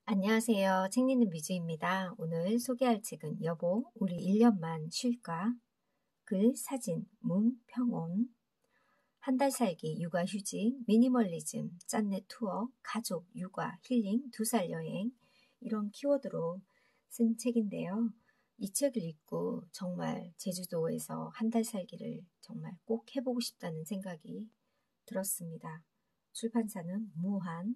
안녕하세요. 책 읽는 뮤즈입니다. 오늘 소개할 책은 여보, 우리 1년만 쉴까? 글, 사진, 문평온. 한 달 살기, 육아휴직, 미니멀리즘, 짠내 투어, 가족, 육아, 힐링, 2살 여행 이런 키워드로 쓴 책인데요. 이 책을 읽고 정말 제주도에서 한 달 살기를 정말 꼭 해보고 싶다는 생각이 들었습니다. 출판사는 무한.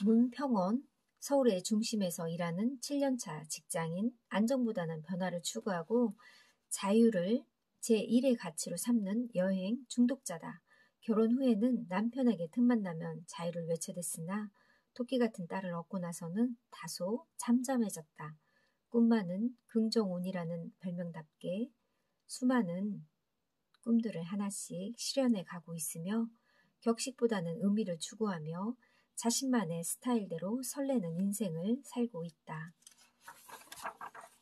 문평원, 서울의 중심에서 일하는 7년차 직장인, 안정보다는 변화를 추구하고 자유를 제1의 가치로 삼는 여행 중독자다. 결혼 후에는 남편에게 틈만 나면 자유를 외쳐댔으나 토끼 같은 딸을 얻고 나서는 다소 잠잠해졌다. 꿈 많은 긍정온이라는 별명답게 수많은 꿈들을 하나씩 실현해 가고 있으며 격식보다는 의미를 추구하며 자신만의 스타일대로 설레는 인생을 살고 있다.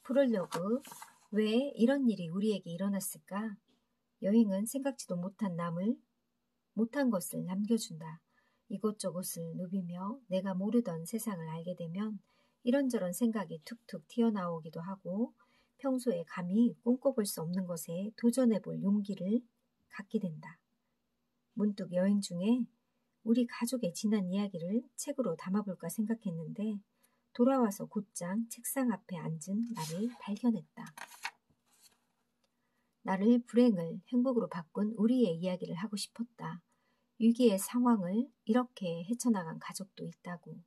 프롤로그. 왜 이런 일이 우리에게 일어났을까? 여행은 생각지도 못한 것을 남겨준다. 이곳저곳을 누비며 내가 모르던 세상을 알게 되면 이런저런 생각이 툭툭 튀어나오기도 하고 평소에 감히 꿈꿔볼 수 없는 것에 도전해볼 용기를 갖게 된다. 문득 여행 중에 우리 가족의 지난 이야기를 책으로 담아볼까 생각했는데 돌아와서 곧장 책상 앞에 앉은 나를 발견했다. 나를 불행을 행복으로 바꾼 우리의 이야기를 하고 싶었다. 위기의 상황을 이렇게 헤쳐나간 가족도 있다고.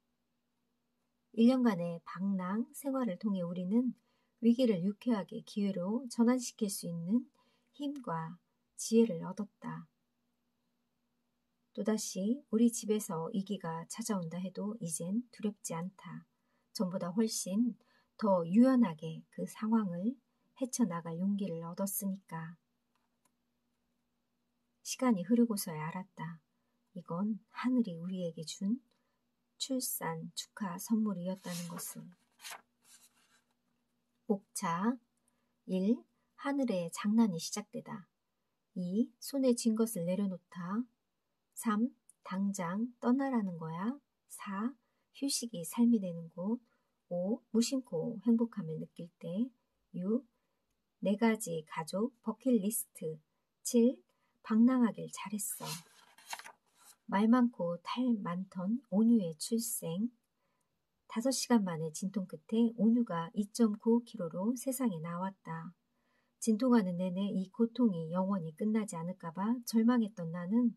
1년간의 방랑 생활을 통해 우리는 위기를 유쾌하게 기회로 전환시킬 수 있는 힘과 지혜를 얻었다. 또다시 우리 집에서 위기가 찾아온다 해도 이젠 두렵지 않다. 전보다 훨씬 더 유연하게 그 상황을 헤쳐나갈 용기를 얻었으니까. 시간이 흐르고서야 알았다. 이건 하늘이 우리에게 준 출산 축하 선물이었다는 것을. 목차 1. 하늘의 장난이 시작되다. 2. 손에 쥔 것을 내려놓다. 3. 당장 떠나라는 거야. 4. 휴식이 삶이 되는 곳. 5. 무심코 행복함을 느낄 때. 6. 4가지 가족 버킷리스트. 7. 방랑하길 잘했어. 말 많고 탈 많던 온유의 출생. 5시간 만에 진통 끝에 온유가 2.95kg로 세상에 나왔다. 진통하는 내내 이 고통이 영원히 끝나지 않을까봐 절망했던 나는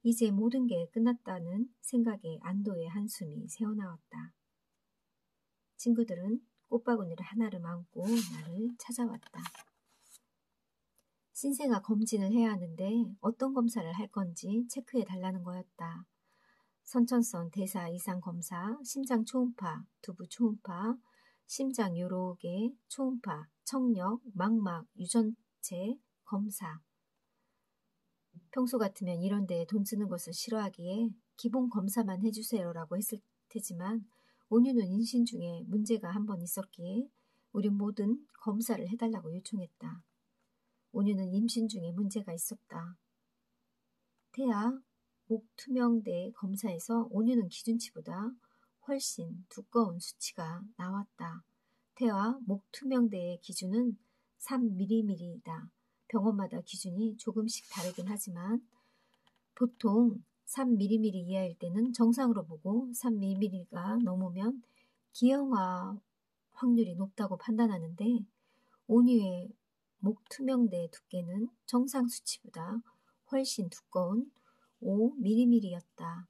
이제 모든 게 끝났다는 생각에 안도의 한숨이 새어나왔다. 친구들은 꽃바구니를 하나를 안고 나를 찾아왔다. 신생아 검진을 해야 하는데 어떤 검사를 할 건지 체크해 달라는 거였다. 선천성 대사 이상 검사, 심장 초음파, 두부 초음파, 심장 요로계 초음파, 청력, 망막, 유전체 검사. 평소 같으면 이런 데에 돈 쓰는 것을 싫어하기에 기본 검사만 해주세요라고 했을 테지만 온유는 임신 중에 문제가 한 번 있었기에 우린 모든 검사를 해달라고 요청했다. 온유는 임신 중에 문제가 있었다. 태아 목투명대 검사에서 온유는 기준치보다 훨씬 두꺼운 수치가 나왔다. 태아 목투명대의 기준은 3mm이다. 병원마다 기준이 조금씩 다르긴 하지만 보통 3mm 이하일 때는 정상으로 보고 3mm가 넘으면 기형아 확률이 높다고 판단하는데 온유의 목투명대 두께는 정상 수치보다 훨씬 두꺼운 5mm였다.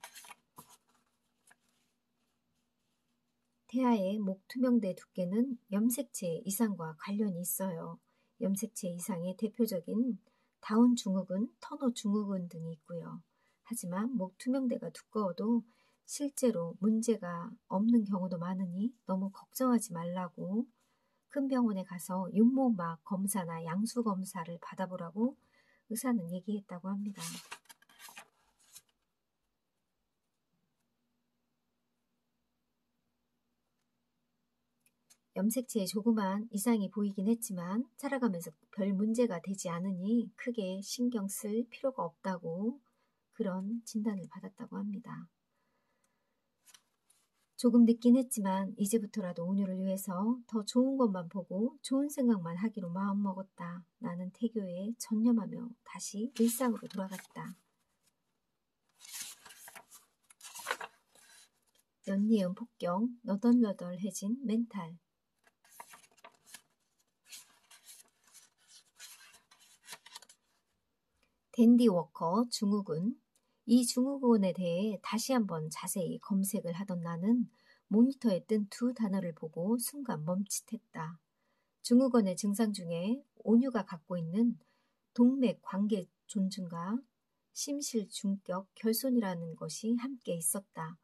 태아의 목투명대 두께는 염색체 이상과 관련이 있어요. 염색체 이상의 대표적인 다운 증후군, 터너 증후군 등이 있고요. 하지만 목투명대가 두꺼워도 실제로 문제가 없는 경우도 많으니 너무 걱정하지 말라고 큰 병원에 가서 윤모막 검사나 양수 검사를 받아보라고 의사는 얘기했다고 합니다. 염색체에 조그만 이상이 보이긴 했지만 자라가면서 별 문제가 되지 않으니 크게 신경 쓸 필요가 없다고 그런 진단을 받았다고 합니다. 조금 늦긴 했지만 이제부터라도 온유를 위해서 더 좋은 것만 보고 좋은 생각만 하기로 마음먹었다. 나는 태교에 전념하며 다시 일상으로 돌아갔다. 연이은 폭경, 너덜너덜해진 멘탈. 댄디 워커 증후군. 이 증후군에 대해 다시 한번 자세히 검색을 하던 나는 모니터에 뜬 두 단어를 보고 순간 멈칫했다. 증후군의 증상 중에 온유가 갖고 있는 동맥 관계 존중과 심실중격 결손이라는 것이 함께 있었다.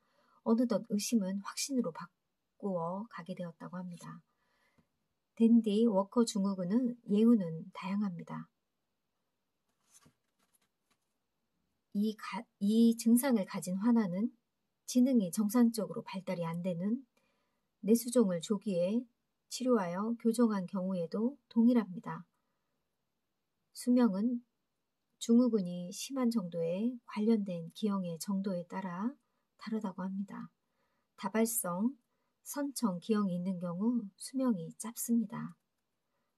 어느덧 의심은 확신으로 바꾸어 가게 되었다고 합니다. 댄디 워커 증후군은 예후는 다양합니다. 이 증상을 가진 환아는 지능이 정상적으로 발달이 안 되는 뇌수종을 조기에 치료하여 교정한 경우에도 동일합니다. 수명은 증후군이 심한 정도에 관련된 기형의 정도에 따라 다르다고 합니다. 다발성, 선청 기형이 있는 경우 수명이 짧습니다.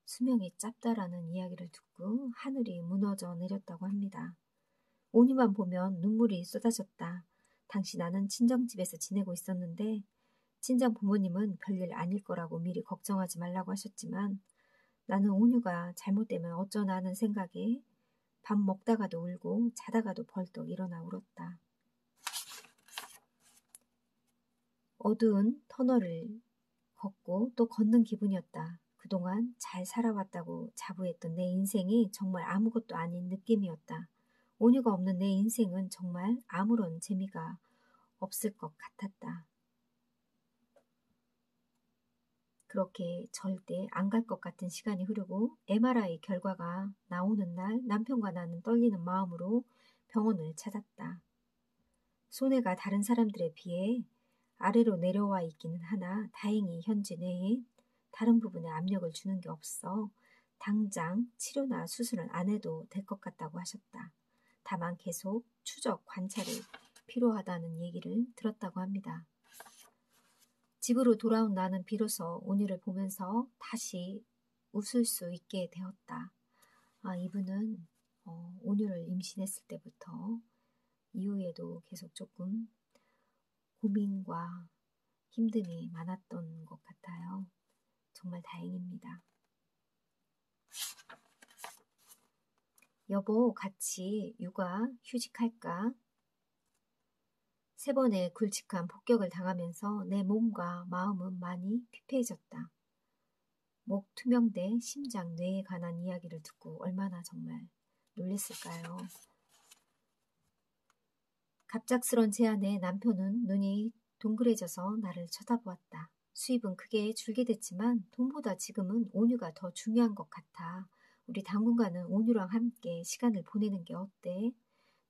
수명이 짧다라는 이야기를 듣고 하늘이 무너져 내렸다고 합니다. 온유만 보면 눈물이 쏟아졌다. 당시 나는 친정집에서 지내고 있었는데 친정 부모님은 별일 아닐 거라고 미리 걱정하지 말라고 하셨지만 나는 온유가 잘못되면 어쩌나 하는 생각에 밥 먹다가도 울고 자다가도 벌떡 일어나 울었다. 어두운 터널을 걷고 또 걷는 기분이었다. 그동안 잘 살아왔다고 자부했던 내 인생이 정말 아무것도 아닌 느낌이었다. 온유가 없는 내 인생은 정말 아무런 재미가 없을 것 같았다. 그렇게 절대 안 갈 것 같은 시간이 흐르고 MRI 결과가 나오는 날 남편과 나는 떨리는 마음으로 병원을 찾았다. 손해가 다른 사람들에 비해 아래로 내려와 있기는 하나 다행히 현재 뇌에 다른 부분에 압력을 주는 게 없어 당장 치료나 수술은 안 해도 될 것 같다고 하셨다. 다만 계속 추적 관찰이 필요하다는 얘기를 들었다고 합니다. 집으로 돌아온 나는 비로소 온유를 보면서 다시 웃을 수 있게 되었다. 이분은 온유를 임신했을 때부터 이후에도 계속 조금 고민과 힘듦이 많았던 것 같아요. 정말 다행입니다. 여보, 같이 육아 휴직할까? 3번의 굵직한 폭격을 당하면서 내 몸과 마음은 많이 피폐해졌다. 목 투명대 심장 뇌에 관한 이야기를 듣고 얼마나 정말 놀랬을까요? 갑작스런 제안에 남편은 눈이 동그래져서 나를 쳐다보았다. 수입은 크게 줄게 됐지만 돈보다 지금은 온유가 더 중요한 것 같아. 우리 당분간은 온유랑 함께 시간을 보내는 게 어때?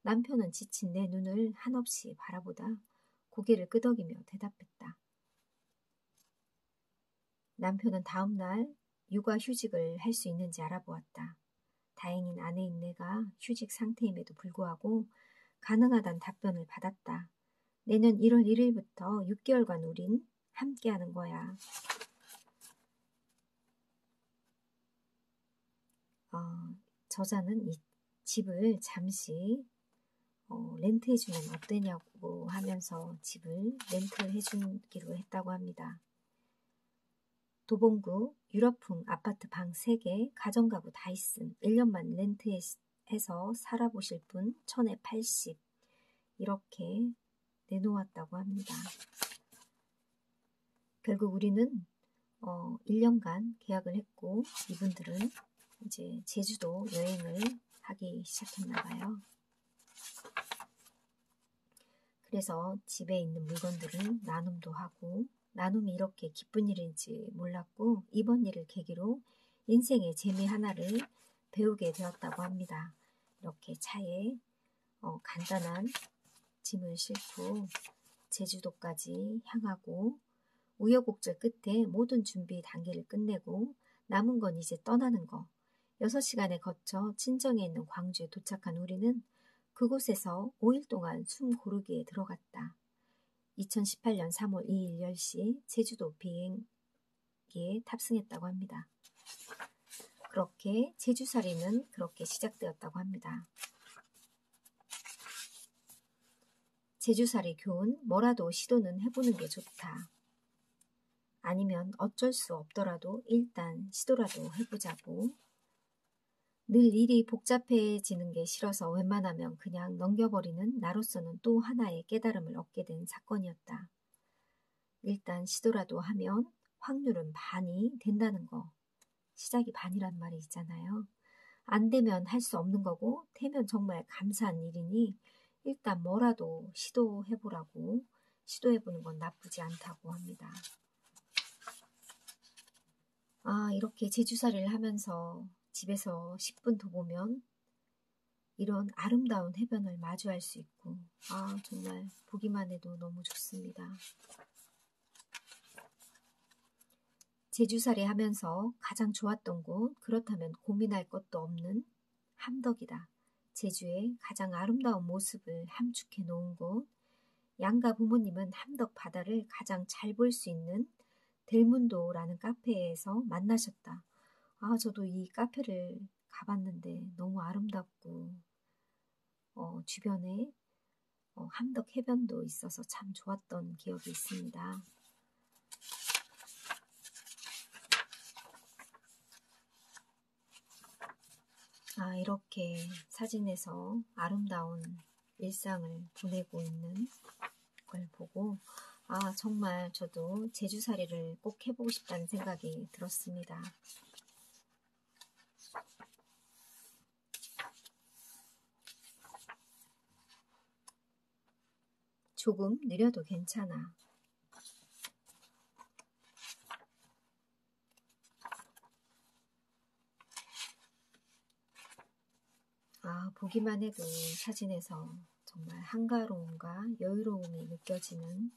남편은 지친 내 눈을 한없이 바라보다 고개를 끄덕이며 대답했다. 남편은 다음날 육아휴직을 할 수 있는지 알아보았다. 다행인 아내인 내가 휴직 상태임에도 불구하고 가능하단 답변을 받았다. 내년 1월 1일부터 6개월간 우린 함께하는 거야. 저자는 이 집을 잠시 렌트해주면 어떠냐고 하면서 집을 렌트를 해주기로 했다고 합니다. 도봉구 유럽풍 아파트 방 3개, 가정가구 다 있음. 1년만 렌트해서 살아보실 분 1000에 80 이렇게 내놓았다고 합니다. 결국 우리는 1년간 계약을 했고 이분들은 이제 제주도 여행을 하기 시작했나 봐요. 그래서 집에 있는 물건들을 나눔도 하고 나눔이 이렇게 기쁜 일인지 몰랐고 이번 일을 계기로 인생의 재미 하나를 배우게 되었다고 합니다. 이렇게 차에 간단한 짐을 싣고 제주도까지 향하고 우여곡절 끝에 모든 준비 단계를 끝내고 남은 건 이제 떠나는 거. 6시간에 거쳐 친정에 있는 광주에 도착한 우리는 그곳에서 5일 동안 숨 고르기에 들어갔다. 2018년 3월 2일 10시 제주도 비행기에 탑승했다고 합니다. 그렇게 제주살이는 그렇게 시작되었다고 합니다. 제주살이 교훈, 뭐라도 시도는 해보는 게 좋다. 아니면 어쩔 수 없더라도 일단 시도라도 해보자고. 늘 일이 복잡해지는 게 싫어서 웬만하면 그냥 넘겨버리는 나로서는 또 하나의 깨달음을 얻게 된 사건이었다. 일단 시도라도 하면 확률은 반이 된다는 거. 시작이 반이란 말이 있잖아요. 안 되면 할 수 없는 거고 되면 정말 감사한 일이니 일단 뭐라도 시도해보라고. 시도해보는 건 나쁘지 않다고 합니다. 이렇게 제주살이를 하면서 집에서 10분 더 보면 이런 아름다운 해변을 마주할 수 있고 정말 보기만 해도 너무 좋습니다. 제주살이 하면서 가장 좋았던 곳, 그렇다면 고민할 것도 없는 함덕이다. 제주의 가장 아름다운 모습을 함축해 놓은 곳, 양가 부모님은 함덕 바다를 가장 잘 볼 수 있는 델문도라는 카페에서 만나셨다. 저도 이 카페를 가봤는데 너무 아름답고 주변에 함덕 해변도 있어서 참 좋았던 기억이 있습니다. 이렇게 사진에서 아름다운 일상을 보내고 있는 걸 보고 정말 저도 제주살이를 꼭 해보고 싶다는 생각이 들었습니다. 조금 느려도 괜찮아. 보기만 해도 사진에서 정말 한가로움과 여유로움이 느껴지는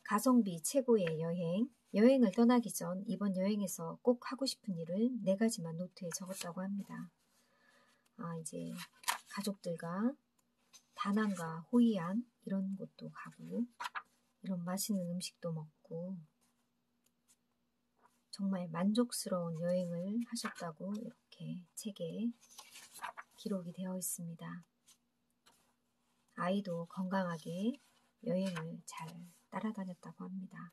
가성비 최고의 여행. 여행을 떠나기 전 이번 여행에서 꼭 하고 싶은 일을 4가지만 노트에 적었다고 합니다. 이제 가족들과 다낭과 호이안 이런 곳도 가고 이런 맛있는 음식도 먹고 정말 만족스러운 여행을 하셨다고 이렇게 책에 기록이 되어 있습니다. 아이도 건강하게 여행을 잘 따라다녔다고 합니다.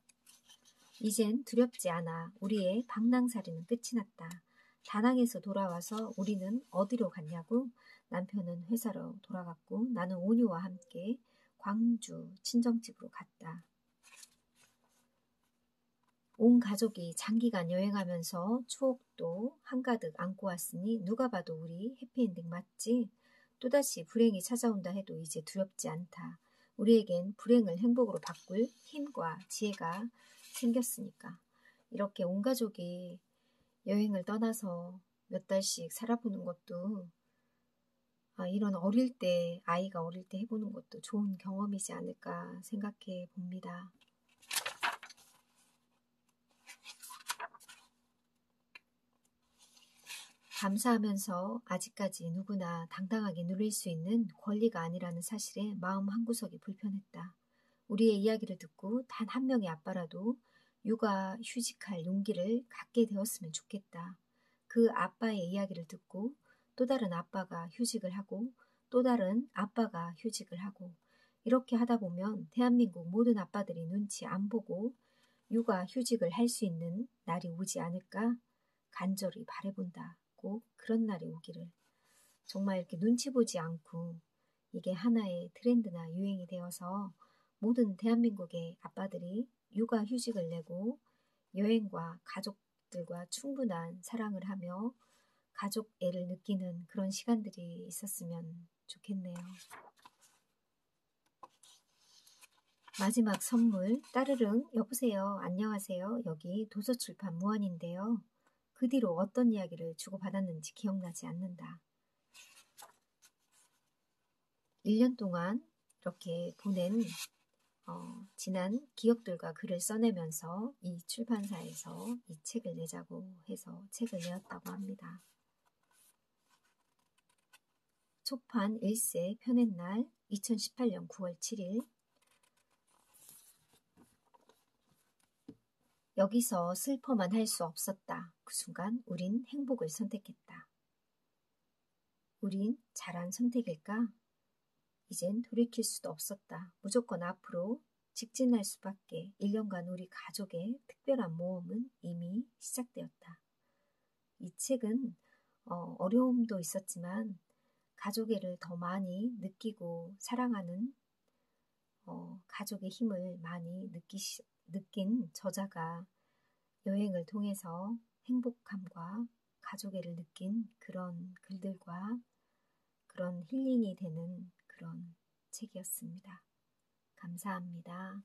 이젠 두렵지 않아. 우리의 방랑살이는 끝이 났다. 다낭에서 돌아와서 우리는 어디로 갔냐고? 남편은 회사로 돌아갔고 나는 온유와 함께 광주 친정집으로 갔다. 온 가족이 장기간 여행하면서 추억도 한가득 안고 왔으니 누가 봐도 우리 해피엔딩 맞지? 또다시 불행이 찾아온다 해도 이제 두렵지 않다. 우리에겐 불행을 행복으로 바꿀 힘과 지혜가 생겼으니까. 이렇게 온 가족이 여행을 떠나서 몇 달씩 살아보는 것도 이런 아이가 어릴 때 해보는 것도 좋은 경험이지 않을까 생각해 봅니다. 감사하면서 아직까지 누구나 당당하게 누릴 수 있는 권리가 아니라는 사실에 마음 한구석이 불편했다. 우리의 이야기를 듣고 단 한 명의 아빠라도 육아 휴직할 용기를 갖게 되었으면 좋겠다. 그 아빠의 이야기를 듣고 또 다른 아빠가 휴직을 하고 또 다른 아빠가 휴직을 하고 이렇게 하다 보면 대한민국 모든 아빠들이 눈치 안 보고 육아 휴직을 할 수 있는 날이 오지 않을까 간절히 바라본다. 꼭 그런 날이 오기를. 정말 이렇게 눈치 보지 않고 이게 하나의 트렌드나 유행이 되어서 모든 대한민국의 아빠들이 육아 휴직을 내고 여행과 가족들과 충분한 사랑을 하며 가족 애를 느끼는 그런 시간들이 있었으면 좋겠네요. 마지막 선물, 따르릉. 여보세요. 안녕하세요. 여기 도서출판 무한인데요. 그 뒤로 어떤 이야기를 주고받았는지 기억나지 않는다. 1년 동안 이렇게 보낸 지난 기억들과 글을 써내면서 이 출판사에서 이 책을 내자고 해서 책을 내었다고 합니다. 초판 1세 펴낸 날 2018년 9월 7일 여기서 슬퍼만 할 수 없었다. 그 순간 우린 행복을 선택했다. 우린 잘한 선택일까? 이젠 돌이킬 수도 없었다. 무조건 앞으로 직진할 수밖에. 1년간 우리 가족의 특별한 모험은 이미 시작되었다. 이 책은 어려움도 있었지만 가족애를 더 많이 느끼고 사랑하는 가족의 힘을 많이 느낀 저자가 여행을 통해서 행복함과 가족애를 느낀 그런 글들과 그런 힐링이 되는 그런 책이었습니다. 감사합니다.